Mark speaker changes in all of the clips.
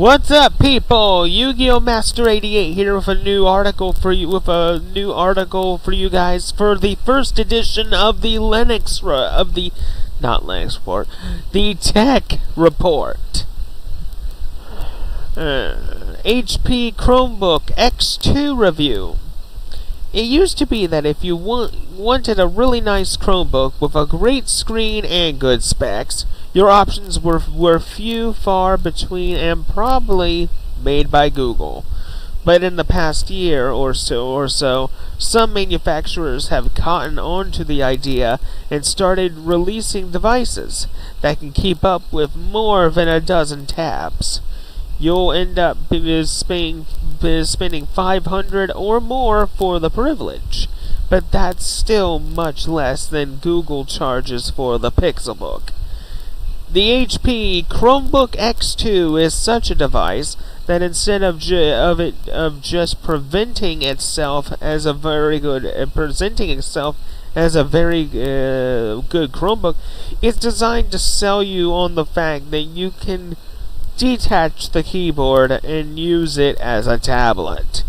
Speaker 1: What's up, people? Yu-Gi-Oh! Master 88 here with a new article for you. Guys for the first edition of the the Tech Report. HP Chromebook X2 review. It used to be that if you wanted a really nice Chromebook with a great screen and good specs, your options were few, far between, and probably made by Google. But in the past year or so, some manufacturers have caught on to the idea and started releasing devices that can keep up with more than a dozen tabs. You'll end up spending $500 or more for the privilege, but that's still much less than Google charges for the Pixelbook. The HP Chromebook X2 is such a device that instead of just presenting itself as a very good Chromebook, it's designed to sell you on the fact that you can detach the keyboard and use it as a tablet.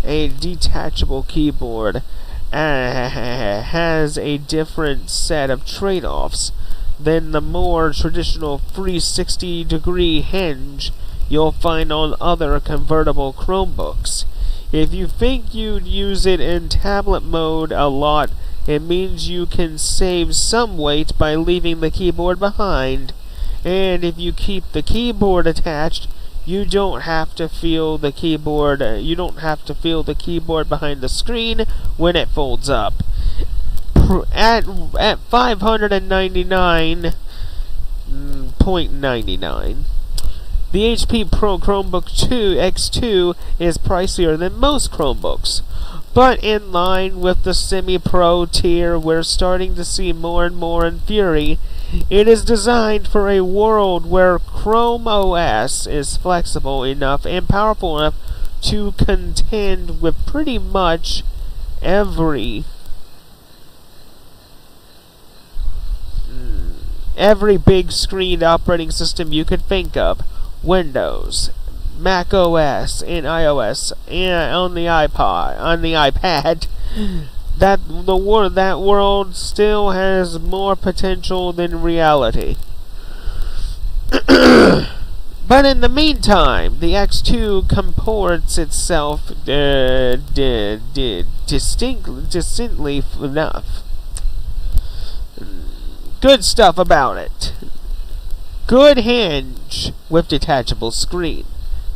Speaker 1: A detachable keyboard has a different set of trade-offs than the more traditional 360-degree hinge you'll find on other convertible Chromebooks. If you think you'd use it in tablet mode a lot, it means you can save some weight by leaving the keyboard behind. And if you keep the keyboard attached, you don't have to feel the keyboard. Behind the screen when it folds up. At $599.99, the HP Pro Chromebook X2 is pricier than most Chromebooks, but in line with the semi-pro tier we're starting to see more and more in Fury. It is designed for a world where Chrome OS is flexible enough and powerful enough to contend with pretty much every big screen operating system you could think of. Windows, Mac OS, and iOS, and on the iPad. That world still has more potential than reality. But in the meantime, the X2 comports itself distinctly enough. Good stuff about it. Good hinge with detachable screen.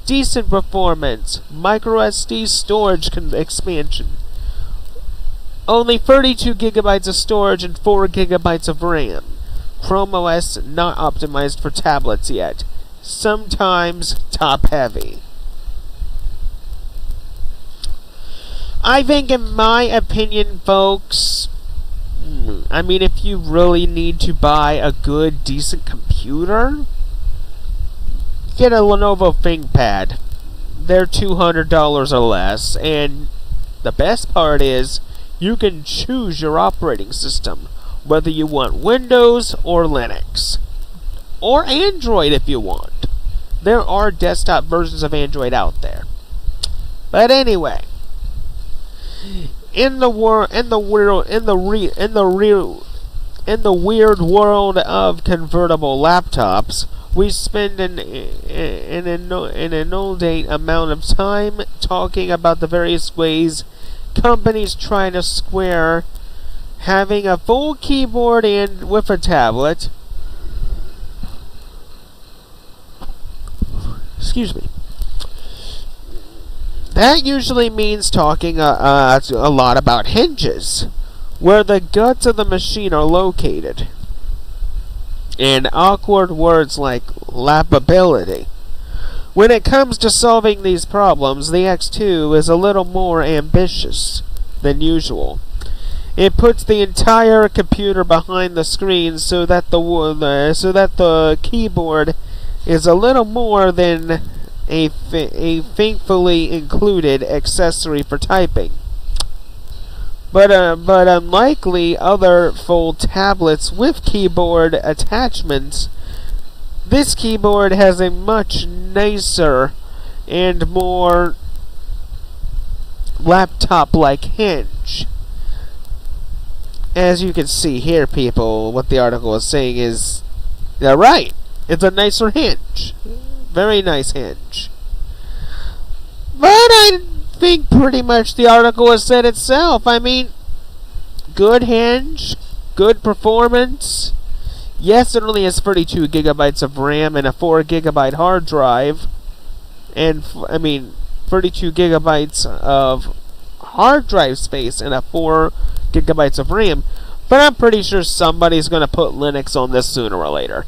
Speaker 1: Decent performance. Micro SD storage expansion. Only 32 gigabytes of storage and 4 gigabytes of RAM. Chrome OS not optimized for tablets yet. Sometimes top heavy. I think, in my opinion, folks, if you really need to buy a good, decent computer, get a Lenovo ThinkPad. They're $200 or less, and the best part is you can choose your operating system, whether you want Windows or Linux, or Android if you want. There are desktop versions of Android out there. But anyway, in the weird world of convertible laptops, we spend an inordinate amount of time talking about the various ways companies try to square having a full keyboard and with a tablet. Excuse me. That usually means talking a lot about hinges, where the guts of the machine are located, and awkward words like lappability. When it comes to solving these problems, the X2 is a little more ambitious than usual. It puts the entire computer behind the screen so that the keyboard is a little more than a thankfully included accessory for typing. But unlikely other full tablets with keyboard attachments, this keyboard has a much nicer and more laptop-like hinge. As you can see here, people, what the article is saying is, they're right. It's a nicer hinge. Very nice hinge. But I think pretty much the article has said itself. I mean, good hinge, good performance. Yes, it only has 32 gigabytes of RAM and a 4 gigabyte hard drive. And, 32 gigabytes of hard drive space and a 4 gigabytes of RAM. But I'm pretty sure somebody's going to put Linux on this sooner or later.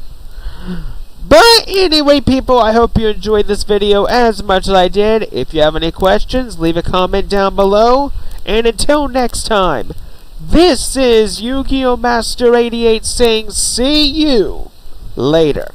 Speaker 1: But anyway, people, I hope you enjoyed this video as much as I did. If you have any questions, leave a comment down below. And until next time, this is Yu-Gi-Oh! Master 88 saying see you later.